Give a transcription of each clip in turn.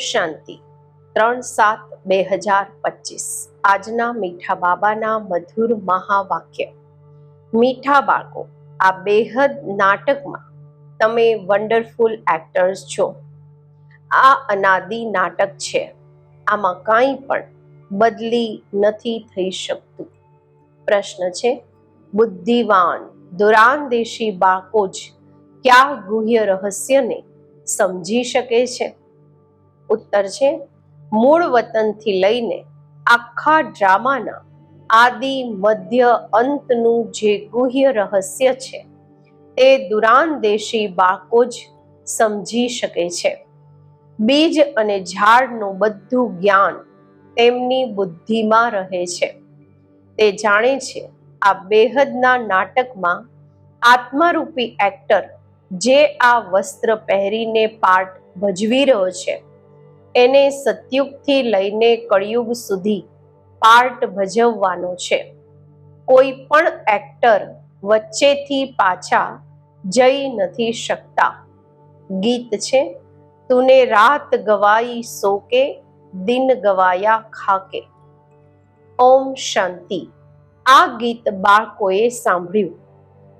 શાંતિ 3/7/2025 આજના મીઠા બાબાના મધુર મહાવાક્ય। મીઠા બાળકો, આ બેહદ નાટકમાં તમે વન્ડરફુલ એક્ટર્સ છો। આ અનાદિ નાટક છે, આમાં કાંઈ પણ બદલી નથી થઈ શકતું। પ્રશ્ન છે, બુદ્ધિવાન દુરાંદેશી બાળકો જ કયા ગુહ્ય રહસ્યને સમજી શકે છે? ઉત્તર છે, મૂળ વતનથી લઈને આખા ડ્રામાના આદિ મધ્ય અંતનું જે ગુહ્ય રહસ્ય છે તે દુરાંદેશી બાળકો જ સમજી શકે છે। બીજ અને ઝાડનું બધું જ્ઞાન તેમની બુદ્ધિમાં રહે છે। તે જાણે છે આ બેહદના નાટકમાં આત્મારૂપી એક્ટર જે આ વસ્ત્ર પહેરીને પાર્ટ ભજવી રહ્યો છે એને સતયુગથી લઈને કળિયુગ સુધી પાર્ટ ભજવવાનો છે। કોઈ પણ એક્ટર વચ્ચેથી પાછા જઈ નથી શકતા। ગીત છે, તુને રાત ગવાઈ સો કે દિન ગવાયા ખાકે। ઓમ શાંતિ। આ ગીત બાળકોએ સાંભળ્યું।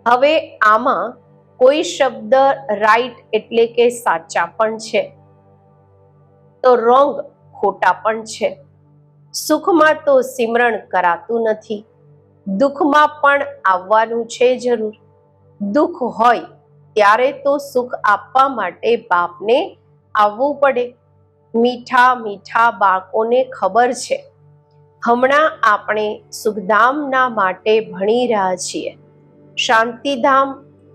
હવે આમાં કોઈ શબ્દ રાઈટ એટલે કે સાચા પણ છે તો રોંગ ખોટા પણ છે। સુખમાં તો સિમરણ કરાતું નથી, દુઃખમાં પણ આવવાનું છે જરૂર। દુઃખ હોય ત્યારે તો સુખ આપવા માટે બાપને આવવું પડે। મીઠા મીઠા બાળકોને ખબર છે હમણાં આપણે સુખધામના માટે ભણી રહ્યા છીએ। શાંતિધામ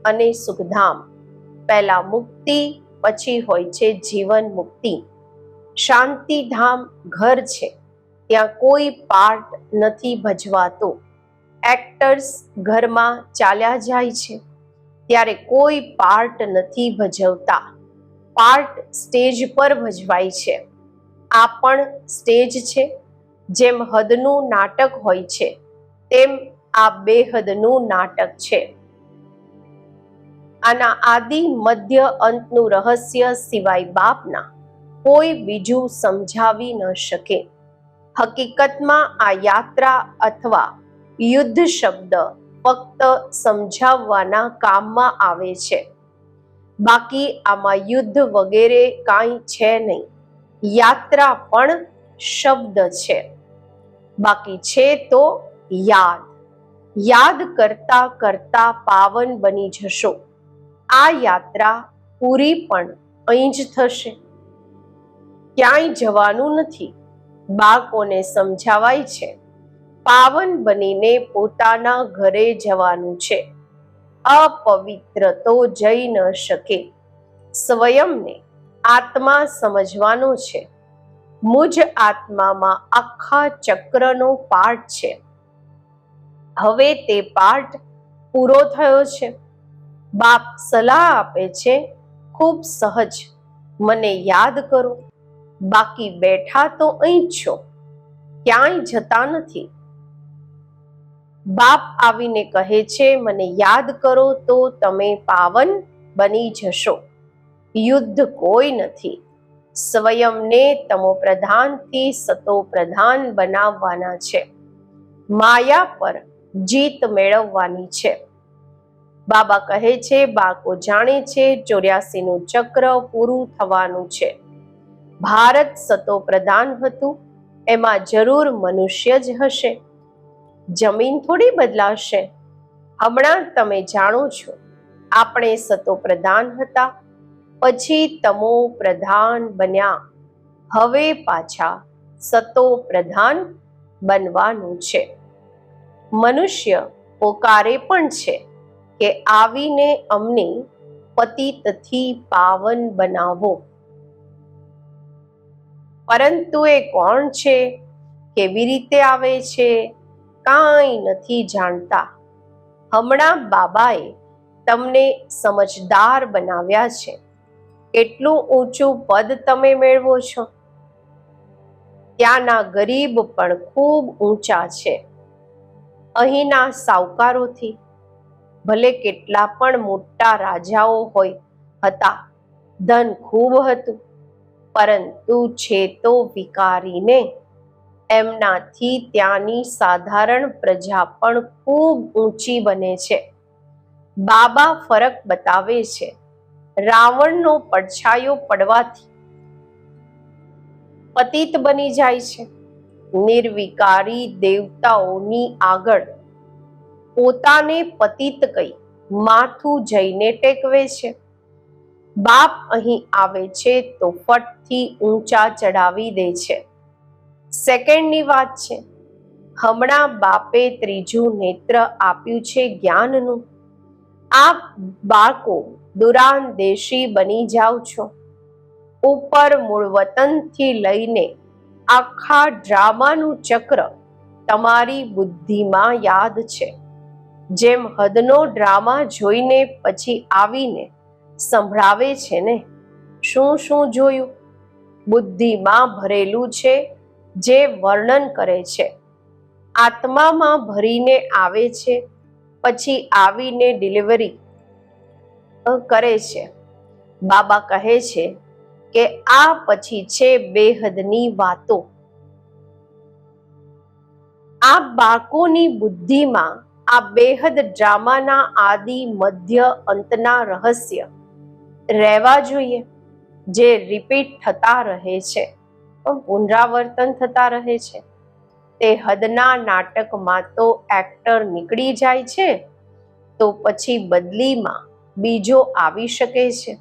અને સુખધામ, પહેલા મુક્તિ પછી હોય છે જીવન મુક્તિ। શાંતિધામ ઘર છે, ત્યાં કોઈ પાર્ટ નથી ભજવાતો। એક્ટર્સ ઘરમાં ચાલ્યા જાય છે ત્યારે કોઈ પાર્ટ નથી ભજવતા। પાર્ટ સ્ટેજ પર ભજવાય છે। આ પણ સ્ટેજ છે। જેમ હદનું નાટક હોય છે તેમ આ બેહદનું નાટક છે। આના આદિ મધ્ય અંતનું રહસ્ય સિવાય બાપના કોઈ બીજું સમજાવી ન શકે। હકીકતમાં આ યાત્રા અથવા યુદ્ધ શબ્દ ફક્ત સમજાવવાના કામમાં આવે છે, બાકી આમાં યુદ્ધ વગેરે કાંઈ છે નહીં। યાત્રા પણ શબ્દ છે, બાકી છે તો યાદ। યાદ કરતા કરતા પાવન બની જશો। આ યાત્રા પૂરી પણ અહીં જ થશે, ક્યાંય જવાનું નથી। બાળકોને સમજાવાય છે પાવન બનીને પોતાના ઘરે જવાનું છે। અપવિત્ર તો જઈ ન શકે। સ્વયંને આત્મા સમજવાનો છે। મુજ આત્મામાં આખા ચક્રનો પાર્ટ છે। હવે તે પાર્ટ પૂરો થયો છે। બાપ સલાહ આપે છે, ખૂબ સહજ, મને યાદ કરો, બાકી બેઠા તો અહીં જ છો, ક્યાંય જતા નથી। બાપ આવીને કહે છે, મને યાદ કરો તો તમે પાવન બની જશો। યુદ્ધ કોઈ નથી, સ્વયંને તમો પ્રધાનથી સતો પ્રધાન બનાવવાના છે। માયા પર જીત મેળવવાની છે। બાબા કહે છે, બાળકો જાણે છે 84નું ચક્ર પૂરું થવાનું છે। ભારત સતો પ્રધાન હતું, એમાં જરૂર મનુષ્ય જ હશે, જમીન થોડી બદલાશે। હમણાં તમે જાણો છો આપણે સતો પ્રધાન હતા, પછી તમો પ્રધાન બન્યા, હવે પાછા સતો પ્રધાન બનવાનું છે। મનુષ્ય પોકારે પણ છે કે આવીને અમને પતિતથી પાવન બનાવો, પરંતુ એ કોણ છે, કેવી રીતે આવે છે, કાંઈ નથી જાણતા। હમણાં બાબાએ તમને સમજદાર બનાવ્યા છે। કેટલું ઊંચું પદ તમે મેળવો છો। ત્યાંના ગરીબ પણ ખૂબ ઊંચા છે। અહીંના સાવકારોથી ભલે કેટલા પણ મોટા રાજાઓ હોય હતા, ધન ખૂબ હતું, પરંતુ છે તો વિકારીને. એમનાથી ત્યાંની સાધારણ પ્રજા પણ ખૂબ ઊંચી બને છે. બાબા ફરક બતાવે છે. રાવણનો પડછાયો પડવાથી પતિત બની જાય છે. નિર્વિકારી દેવતાઓની આગળ પોતાને પતિત કહી માથું જઈને ટેકવે છે. બાપ અહીં આવે છે તો ફટથી ઊંચા ચડાવી દે છે. સેકન્ડની વાત છે. હમણાં બાપે ત્રીજું નેત્ર આપ્યું છે જ્ઞાનનું. આપ બાળકો દુરાંદેશી બની જાઓ છો. ઉપર મૂળ વતનથી લઈને આખા ડ્રામાનું ચક્ર તમારી બુદ્ધિમાં યાદ છે. જેમ હદનો ડ્રામા જોઈને પછી આવીને સંભળાવે છે ને, શું શું જોયું? બુદ્ધિમાં ભરેલું છે જે વર્ણન કરે છે. આત્મામાં ભરીને આવે છે, પછી આવીને ડિલિવરી કરે છે. બાબા કહે છે કે આ પછી છે બેહદની વાતો. આ બાળકોની બુદ્ધિમાં આ બેહદ ડ્રામાના આદિ મધ્ય અંતના રહસ્ય રહેવા જોઈએ, જે રિપીટ થતા રહે છે, પુનરાવર્તન થતા રહે છે. તે હદના નાટકમાં તો એક્ટર નીકળી જાય છે તો પછી બદલીમાં બીજો આવી શકે છે.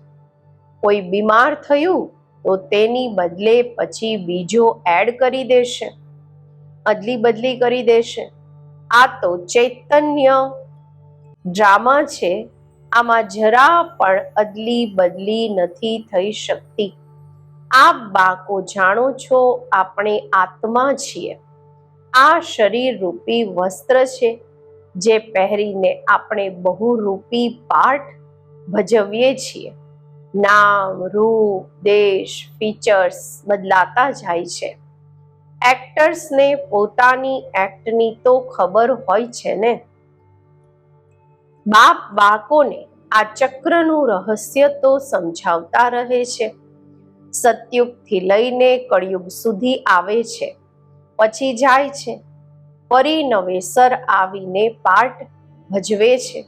કોઈ બીમાર થયું તો તેની બદલે પછી બીજો એડ કરી દેશે, અદલી બદલી કરી દેશે. આ તો ચૈતન્ય ડ્રામા છે. આમાં જરા પણ અદલી બદલી નથી થઈ શકતી. આપ બાળકો જાણો છો, આપણે આત્મા છીએ. આ શરીર રૂપી વસ્ત્ર છે જે પહેરીને આપણે બહુરૂપી પાઠ ભજવીએ છીએ. નામ, રૂપ, દેશ, ફીચર્સ બદલાતા જાય છે. એક્ટર્સને પોતાની એક્ટની તો ખબર હોય છે ને. બાપ બાળકોને આ ચક્રનું રહસ્ય તો સમજાવતા રહે છે. સતયુગથી લઈને કળયુગ સુધી આવે છે, પછી જાય છે, ફરી નવેસર આવીને પાર્ટ ભજવે છે.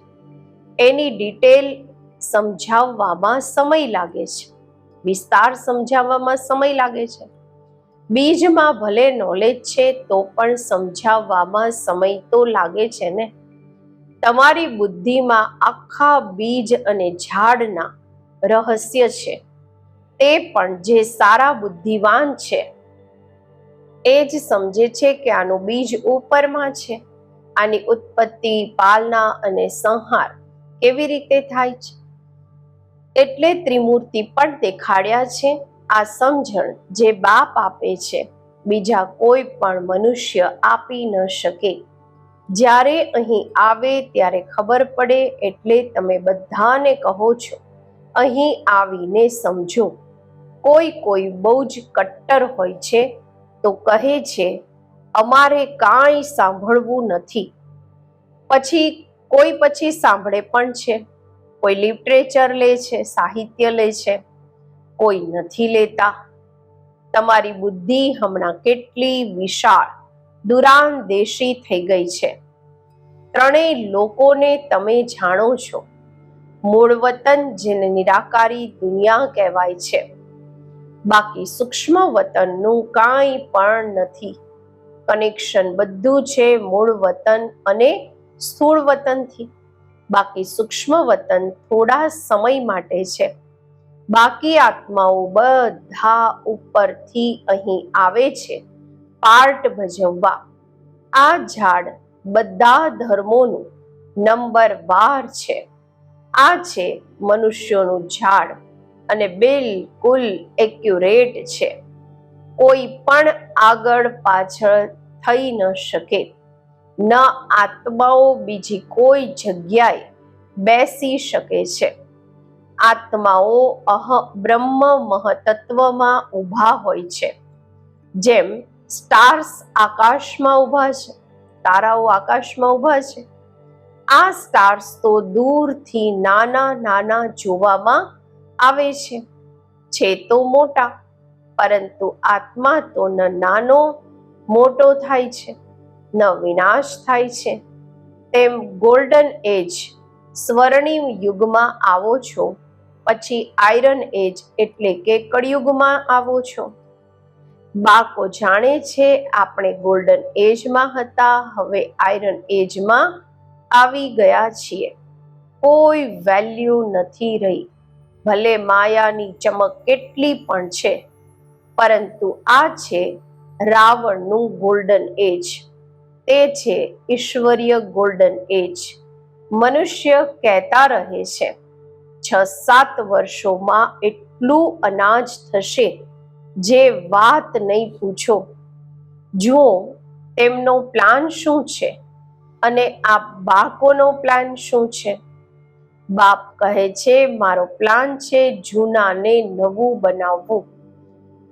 એની ડિટેલ સમજાવવામાં સમય લાગે છે, વિસ્તાર સમજાવવામાં સમય લાગે છે. બીજમાં ભલે નોલેજ છે તો પણ સમજાવવામાં સમય તો લાગે છે ને. તમારી બુદ્ધિમાં આખા બીજ અને ઝાડના રહસ્ય છે. તે પણ જે સારા બુદ્ધિવાન છે એ જ સમજે છે કે આનું બીજ ઉપરમાં છે. આની ઉત્પત્તિ, પાલના અને સંહાર કેવી રીતે થાય છે. એટલે ત્રિમૂર્તિ પણ દેખાડ્યા છે. આ સમજણ જે બાપ આપે છે, બીજા કોઈ પણ મનુષ્ય આપી ન શકે. જ્યારે અહીં આવે ત્યારે ખબર પડે, એટલે તમે બધાને કહો છો અહીં આવીને સમજો. કોઈ બહુ જ કટ્ટર હોય છે તો કહે છે અમારે કાંઈ સાંભળવું નથી. પછી સાંભળે પણ છે. કોઈ લિટરેચર લે છે, સાહિત્ય લે છે, કોઈ નથી લેતા. તમારી બુદ્ધિ હમણાં કેટલી વિશાળ દુરાંદેશી થઈ ગઈ છે. ત્રણેય લોકોને તમે જાણો છો. મૂળ વતન જેને નિરાકારી દુનિયા કહેવાય છે. બાકી સૂક્ષ્મ વતનનું કાંઈ પણ નથી. કનેક્શન બધું છે મૂળ વતન અને સ્થૂળ વતનથી. બાકી સૂક્ષ્મ વતન થોડા સમય માટે છે. બાકી આત્માઓ બધા ઉપરથી અહીં આવે છે પાર્ટ ભજવવા. આ ઝાડ બધા ધર્મોનું નંબર વાર છે. આ છે મનુષ્યોનું ઝાડ અને બિલકુલ એક્યુરેટ છે. કોઈ પણ આગળ પાછળ થઈ ન શકે. ન આત્માઓ બીજી કોઈ જગ્યાએ બેસી શકે છે. આત્માઓ બ્રહ્મ મહતત્વમાં ઊભા હોય છે. જેમ સ્ટાર્સ આકાશમાં ઊભા છે, તારાઓ આકાશમાં ઊભા છે. આ સ્ટાર્સ તો દૂરથી નાના નાના જોવામાં આવે છે તો મોટા. પરંતુ આત્મા તો ન નાનો મોટો થાય છે, ન વિનાશ થાય છે. તેમ ગોલ્ડન એજ સ્વર્ણિમ યુગમાં આવો છો, પછી આયરન એજ એટલે કે કળિયુગમાં આવો છો. બાકો જાણે છે આપણે ગોલ્ડન એજમાં હતા, હવે આયરન એજમાં આવી ગયા છીએ. કોઈ વેલ્યુ નથી રહી. ભલે માયાની ચમક કેટલી પણ છે, પરંતુ આ છે રાવણનું ગોલ્ડન એજ. તે છે ઈશ્વરીય ગોલ્ડન એજ. મનુષ્ય કહેતા રહે છે 6-7 વર્ષોમાં એટલું અનાજ થશે, જે વાત નહીં પૂછો. જુઓ તેમનો પ્લાન શું છે અને આ બાકોનો પ્લાન શું છે. બાપ કહે છે મારો પ્લાન છે જૂનાને નવું બનાવવું.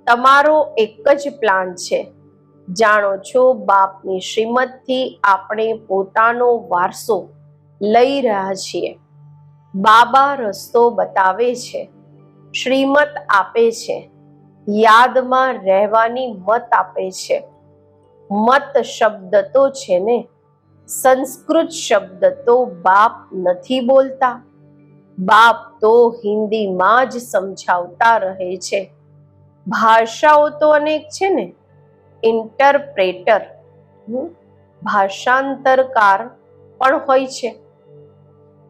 તમારો એક જ પ્લાન છે. જાણો છો, બાપની શ્રીમતથી આપણે પોતાનો વારસો લઈ રહ્યા છીએ. બાબા રસ્તો બતાવે છે, શ્રીમત આપે છે, યાદમાં રહેવાની મત આપે છે. મત શબ્દ તો છે ને, સંસ્કૃત શબ્દ તો બાપ નથી બોલતા. બાપ તો હિન્દીમાં જ સમજાવતા રહે છે. ભાષાઓ તો અનેક છે ને. ઇન્ટરપ્રેટર ભાષાંતરકાર પણ હોય છે,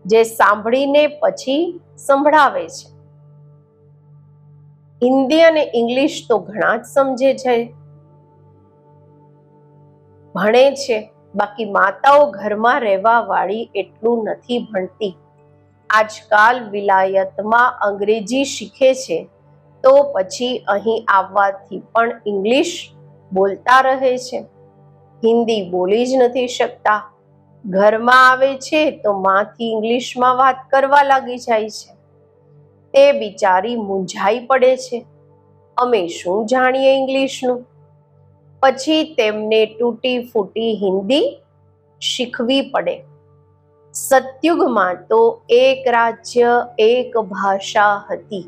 જે સાંભળીને પછી સંભળાવે છે. હિન્દી અને ઇંગ્લિશ તો ઘણા જ સમજે છે, ભણે છે. બાકી માતાઓ ઘરમાં રહેવા વાળી એટલું નથી ભણતી. આજકાલ વિલાયતમાં અંગ્રેજી શીખે છે, તો પછી અહીં આવવાથી પણ ઇંગ્લિશ બોલતા રહે છે. હિન્દી બોલી જ નથી શકતા. ઘરમાં આવે છે તો માથી ઇંગ્લિશમાં વાત કરવા લાગી જાય છે. તે બિચારી મૂંઝાઈ પડે છે, અમે શું જાણીએ ઇંગ્લિશનું. પછી તેમને તૂટી ફૂટી હિન્દી શીખવી પડે. સતયુગમાં તો એક રાજ્ય એક ભાષા હતી,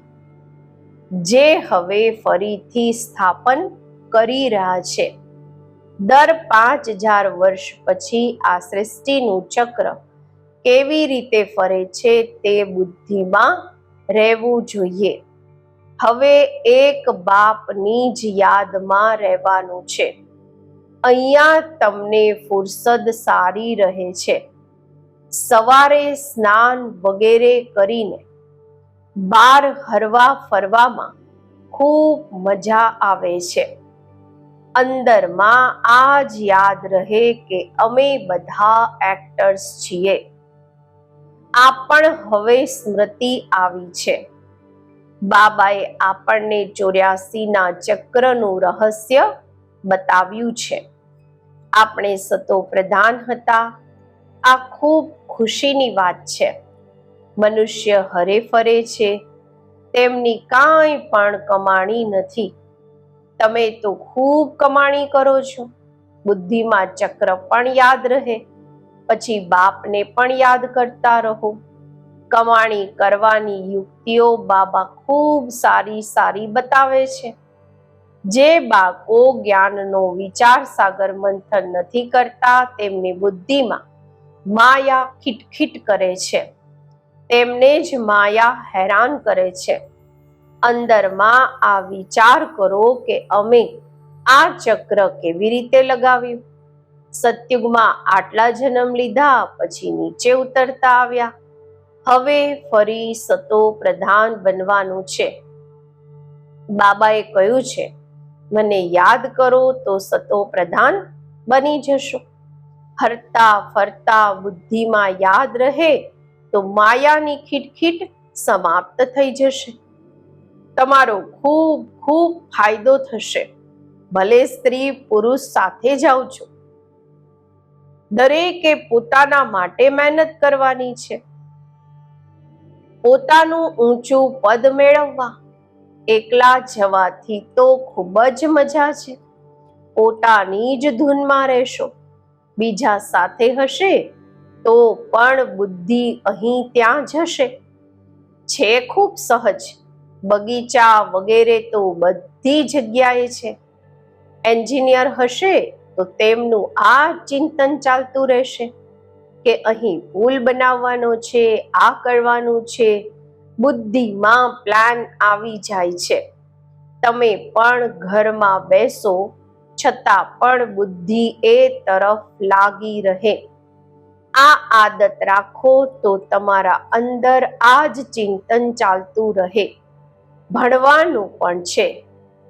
જે હવે ફરીથી સ્થાપન કરી રહ્યા છે. દર 5000 વર્ષ પછી આ સૃષ્ટિનું ચક્ર કેવી રીતે ફરે છે તે બુદ્ધિમાં રહેવું જોઈએ. હવે એક બાપની જ યાદમાં રહેવાનું છે. અહીંયા તમને ફુરસદ સારી રહે છે. સવારે સ્નાન વગેરે કરીને બહાર હરવા ફરવામાં ખૂબ મજા આવે છે. અંદરમાં આ જ યાદ રહે કે અમે બધા એક્ટર્સ છીએ. આ પણ હવે સ્મૃતિ આવી છે. બાબાએ આપણને 84ના ચક્રનું રહસ્ય બતાવ્યું છે. આપણે સતો પ્રધાન હતા. આ ખૂબ ખુશીની વાત છે. મનુષ્ય હરે ફરે છે, તેમની કાંઈ પણ કમાણી નથી. તમે તો ખૂબ કમાણી કરો છો. બુદ્ધિમાં ચક્ર પણ યાદ રહે, પછી બાપને પણ યાદ કરતા રહો. કમાણી કરવાની યુક્તિઓ બાબા ખૂબ સારી સારી બતાવે છે. જે બાકો જ્ઞાનનો વિચાર સાગર મંથન નથી કરતા, તેમની બુદ્ધિમાં માયા ખીટખીટ કરે છે. તેમને જ માયા હેરાન કરે છે. અંદરમાં આ વિચાર કરો કે અમે આ ચક્ર કેવી રીતે લગાવ્યું. સતયુગમાં આટલા જન્મ લીધા, પછી નીચે ઉતરતા આવ્યા. હવે ફરી સતો પ્રધાન બનવાનું છે. બાબાએ કહ્યું છે, મને યાદ કરો તો સતો પ્રધાન બની જશો. હરતા ફરતા બુદ્ધિમાં યાદ રહે તો માયાની ખીટખીટ સમાપ્ત થઈ જશે. તમારો ખૂબ ખૂબ ફાયદો થશે. ભલે સ્ત્રી પુરુષ સાથે જાઓ છો, દરેકે પોતાના માટે મહેનત કરવાની છે. પોતાનું ઊંચું પદ મેળવવા. એકલા જવાથી તો ખૂબ જ મજા છે. પોતાની જ ધૂનમાં રહેશો. બીજા સાથે હશે તો પણ બુદ્ધિ અહીં ત્યાં જશે. છે ખૂબ સહજ. બગીચા વગેરે તો બધી જગ્યાએ છે. એન્જિનિયર હશે તો તેમનું આ ચિંતન ચાલતું રહેશે કે અહીં પુલ બનાવવાનો છે, આ કરવાનું છે. બુદ્ધિમાં પ્લાન આવી જાય છે. તમે પણ ઘરમાં બેસો છતાં પણ બુદ્ધિ એ તરફ લાગી રહે. આ આદત રાખો તો તમારા અંદર આ જ ચિંતન ચાલતું રહે. ભણવાનું પણ છે,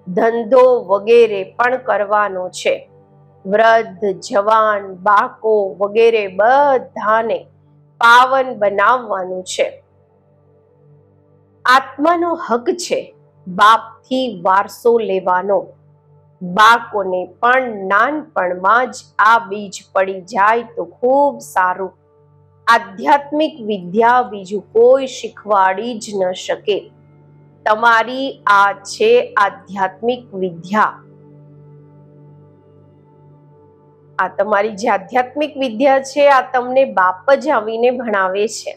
ધંધો વગેરે પણ કરવાનો છે. વૃદ્ધ, જવાન, બાળકો વગેરે બધાને પાવન બનાવવાનું છે. આત્માનો હક છે બાપથી વારસો લેવાનો. બાળકોને પણ નાનપણમાં જ આ બીજ પડી જાય તો ખૂબ સારું. આધ્યાત્મિક વિદ્યા બીજું કોઈ શીખવાડી જ ન શકે. તમારી આ છે આધ્યાત્મિક વિદ્યા. આ તમારી જે આધ્યાત્મિક વિદ્યા છે આ તમને બાપ જ આવીને ભણાવે છે.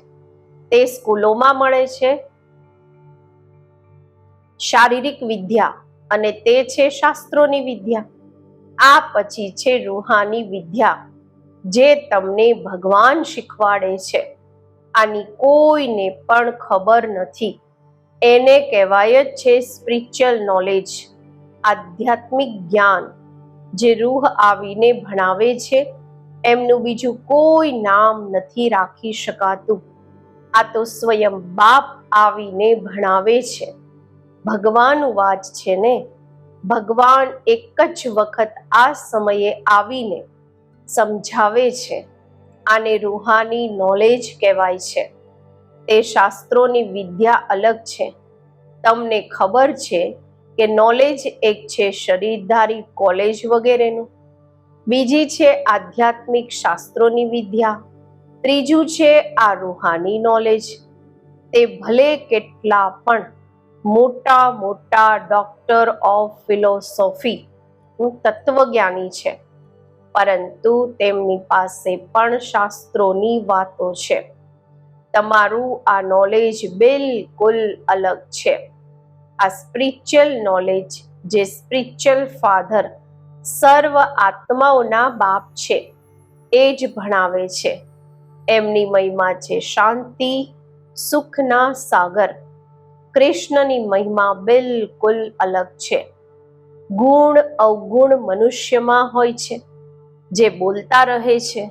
તે સ્કૂલોમાં મળે છે. શારીરિક વિદ્યા અને તે છે શાસ્ત્રોની વિદ્યા. આ પછી છે રૂહાની વિદ્યા જે તમને ભગવાન શીખવાડે છે. આની કોઈને પણ ખબર નથી. એને કહેવાય જ છે સ્પિરિચ્યુઅલ નોલેજ, આધ્યાત્મિક જ્ઞાન. જે રૂહ આવીને ભણાવે છે એમનું બીજું કોઈ નામ નથી રાખી શકાતું. આ તો સ્વયં બાપ આવીને ભણાવે છે. ભગવાન વાચ છે ને. ભગવાન એક જ વખત આ સમયે આવીને સમજાવે છે. આને રૂહાની નોલેજ કહેવાય છે. તે શાસ્ત્રોની વિદ્યા અલગ છે. તમને ખબર છે કે નોલેજ એક છે શરીરધારી કોલેજ વગેરેનું, બીજી છે આધ્યાત્મિક શાસ્ત્રોની વિદ્યા, ત્રીજું છે આ રૂહાની નોલેજ. તે ભલે કેટલા પણ મોટા મોટા ડોક્ટર ઓફ ફિલોસોફી તત્વજ્ઞાની છે, પરંતુ તેમની પાસે પણ શાસ્ત્રોની વાતો છે. તમારું આ નોલેજ બિલકુલ અલગ છે. આ સ્પિરિચ્યુઅલ નોલેજ જે સ્પિરિચ્યુઅલ ફાધર સર્વ આત્માઓના બાપ છે એ જ ભણાવે છે. એમની મહિમા છે શાંતિ, સુખના સાગર. કૃષ્ણની મહિમા બિલકુલ અલગ છે. ગુણ અવગુણ મનુષ્યમાં હોય છે જે બોલતા રહે છે.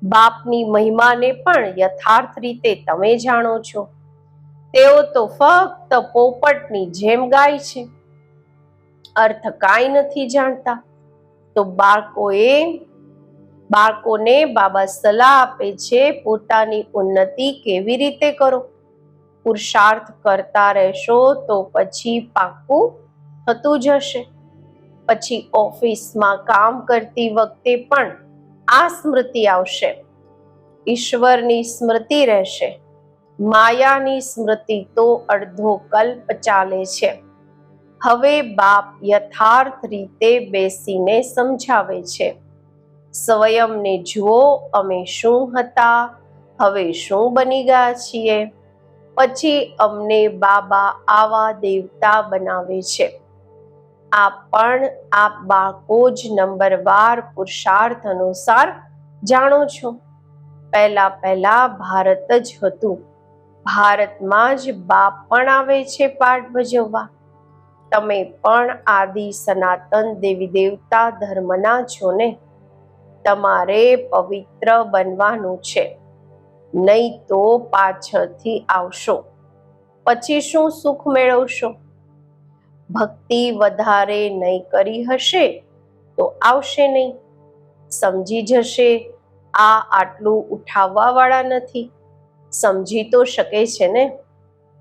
બાપની મહિમાને પણ યથાર્થ રીતે તમે જાણો છો. તેઓ તો ફક્ત પોપટની જેમ ગાય છે, અર્થ કાંઈ નથી જાણતા. તો બાળકોને બાબા સલાહ આપે છે પોતાની ઉન્નતિ કેવી રીતે કરો. પુરુષાર્થ કરતા રહેશો તો પછી પાક્કું થતું જશે. પછી ઓફિસમાં કામ કરતી વખતે પણ આ સ્મૃતિ આવશે. ઈશ્વરની સ્મૃતિ રહેશે. માયાની સ્મૃતિ તો અડધો કલ્પ ચાલે છે. હવે બાપ યથાર્થ રીતે બેસીને સમજાવે છે. સ્વયંને જુઓ, અમે શું હતા, હવે શું બની ગયા છીએ. પછી અમને બાબા આવા દેવતા બનાવે છે. આ પણ આપ બાળકો જ નંબરવાર પુરુષાર્થ અનુસાર જાણો છો. પહેલા ભારત જ હતું. ભારતમાં જ બાપ પણ આવે છે પાઠ ભજવવા. તમે પણ આદિ સનાતન દેવી દેવતા ધર્મના છો ને. તમારે પવિત્ર બનવાનું છે, નહીં તો પાછળથી આવશો. પછી શું સુખ મેળવશો. ભક્તિ વધારે નહીં કરી હશે તો આવશે નહીં. સમજી જશે આ આટલું ઉઠાવવા વાળા નથી. સમજી તો શકે છે ને.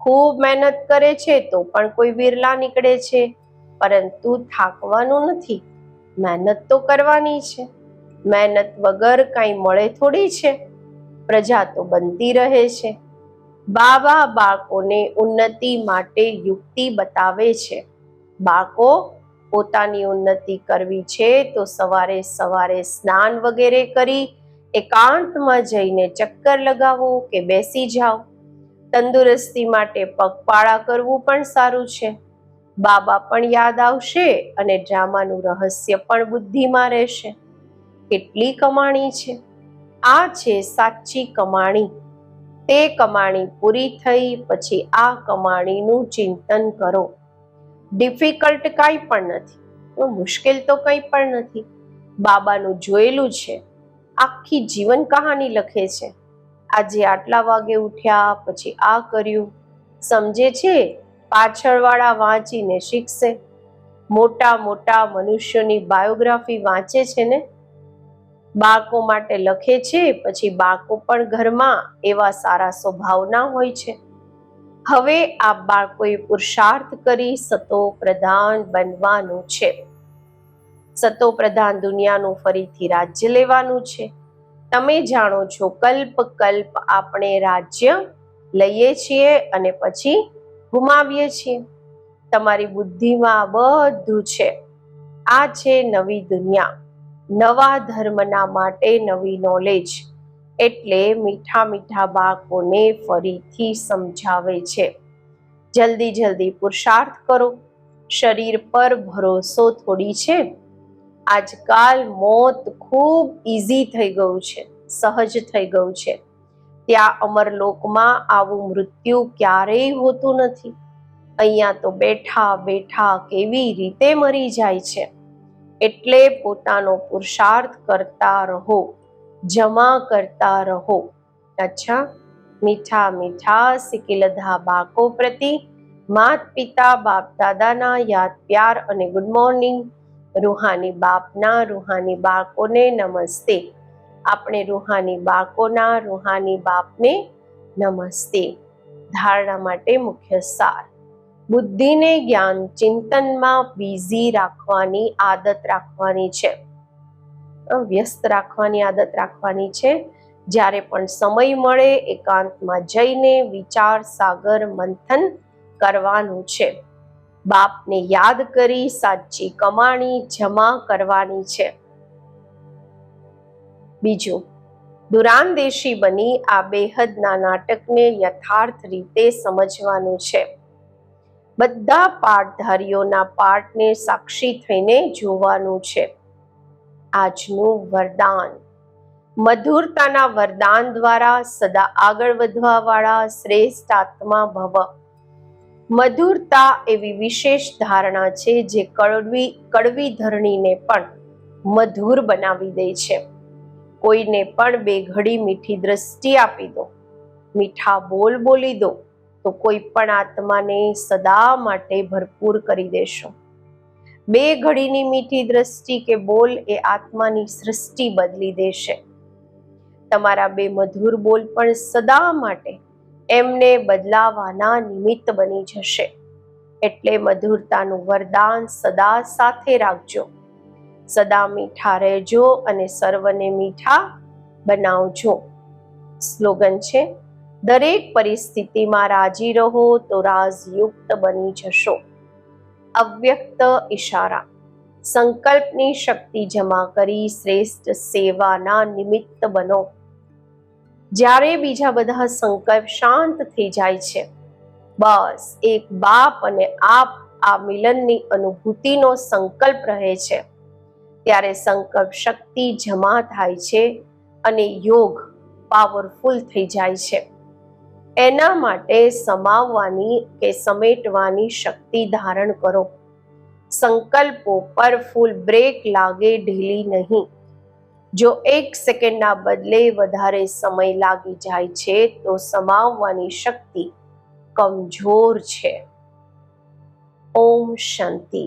ખૂબ મહેનત કરે છે તો પણ કોઈ વિરલા નીકળે છે, પરંતુ થાકવાનું નથી. મહેનત તો કરવાની છે. મહેનત વગર કાંઈ મળે થોડી છે. પ્રજા તો બનતી રહે છે. બાબા બાળકોને ઉન્નતિ માટે યુક્તિ બતાવે છે. બાળકો, પોતાની ઉન્નતિ કરવી છે તો સવારે સવારે સ્નાન વગેરે કરી એકાંતમાં જઈને ચક્કર લગાવો કે બેસી જાઓ. તંદુરસ્તી માટે પગપાળા કરવું પણ સારું છે. બાબા પણ યાદ આવશે અને ડ્રામાનું રહસ્ય પણ બુદ્ધિમાં રહેશે. કેટલી કમાણી છે! આ છે સાચી કમાણી. તે કમાણી પૂરી થઈ પછી આ કમાણીનું ચિંતન કરો. ડિફિકલ્ટ કંઈ પણ નથી, મુશ્કેલ તો કંઈ પણ નથી. બાબાનું જોયેલું છે, આખી જીવન કહાની લખે છે. આજે આટલા વાગે ઉઠ્યા, પછી આ કર્યું. સમજે છે પાછળવાળા વાંચીને શીખશે. મોટા મોટા મનુષ્યોની બાયોગ્રાફી વાંચે છે ને. બાળકો માટે લખે છે, પછી બાળકો પણ ઘરમાં એવા સારા સ્વભાવના હોય છે. હવે આ બાળકોએ પુરુષાર્થ કરી સતો પ્રધાન બનવાનું છે. સતો પ્રધાન દુનિયાનું ફરીથી રાજ્ય લેવાનું છે. તમે જાણો છો કલ્પ કલ્પ આપણે રાજ્ય લઈએ છીએ અને પછી ગુમાવીએ છીએ. તમારી બુદ્ધિમાં બધું છે. આ છે નવી દુનિયા, નવા ધર્મના માટે નવી નોલેજ. એટલે મીઠા મીઠા બાળકોને ફરીથી સમજાવે છે, જલ્દી જલ્દી પુરુષાર્થ કરો. શરીર પર ભરોસો થોડી છે. આજકાલ મોત ખૂબ ઈઝી થઈ ગયું છે, સહજ થઈ ગયું છે. ત્યાં અમરલોકમાં આવું મૃત્યુ ક્યારેય હોતું નથી. અહીંયા તો બેઠા બેઠા કેવી રીતે મરી જાય છે. એટલે પોતાનો પુરુષાર્થ કરતા રહો, જમા કરતા રહો. અચ્છા, મીઠા મીઠા સિકિલધા બાળકો પ્રતિ માત પિતા બાપ દાદાના યાદ પ્યાર અને ગુડ મોર્નિંગ. રૂહાની બાપના રૂહાની બાળકોને નમસ્તે. આપણે રૂહાની બાળકોના રૂહાની બાપને નમસ્તે. ધારણા માટે મુખ્ય સાર: બુદ્ધિને જ્ઞાન ચિંતનમાં બિઝી રાખવાની આદત રાખવાની છે, વ્યસ્ત રાખવાની આદત રાખવાની છે. જ્યારે પણ સમય મળે એકાંતમાં જઈને વિચાર સાગર મંથન કરવાનું છે. બાપને યાદ કરી સાચી કમાણી જમા કરવાની છે. બીજું, દુરાંદેશી બની આ બેહદના નાટકને યથાર્થ રીતે સમજવાનું છે. બધા પાઠધારીઓના પાઠને સાક્ષી થઈને જોવાનું છે. આજનું વરદાન: મધુરતાના વરદાન દ્વારા સદા આગળ વધવા વાળા શ્રેષ્ઠ આત્મા ભવ. મધુરતા એવી વિશેષ ધારણા છે જે કડવી ધરણીને પણ મધુર બનાવી દે છે. કોઈને પણ બે ઘડી મીઠી દ્રષ્ટિ આપી દો, મીઠા બોલ બોલી દો, તો કોઈ પણ આત્માને સદા માટે ભરપૂર કરી દેશો. બે ઘડીની મીઠી દ્રષ્ટિ કે બોલ એ આત્માની સૃષ્ટિ બદલી દેશે. તમારા બે મધુર બોલ પણ સદા માટે એમને બદલાવાના નિમિત્ત બની જશે. એટલે મધુરતાનું વરદાન સદા સાથે રાખજો. સદા મીઠા રહેજો અને સર્વને મીઠા બનાવજો. સ્લોગન છે: દરેક પરિસ્થિતિમાં રાજી રહો તો રાજયુક્ત બની જશો. અવ્યક્ત ઇશારા: સંકલ્પની શક્તિ જમા કરી શ્રેષ્ઠ સેવાના નિમિત્ત બનો. જ્યારે બીજા બધા સંકલ્પ શાંત થઈ જાય છે, બસ એક બાપ અને આપ આ મિલનની અનુભૂતિનો સંકલ્પ રહે છે, ત્યારે સંકલ્પ શક્તિ જમા થાય છે અને યોગ પાવરફુલ થઈ જાય છે. એના માટે સમાવવાની કે સમેટવાની શક્તિ ધારણ કરો. સંકલ્પો પર ફૂલ બ્રેક લાગે, ઢીલી નહીં. જો એક સેકન્ડના બદલે વધારે સમય લાગી જાય છે તો સમાવવાની શક્તિ કમજોર છે. ઓમ શાંતિ.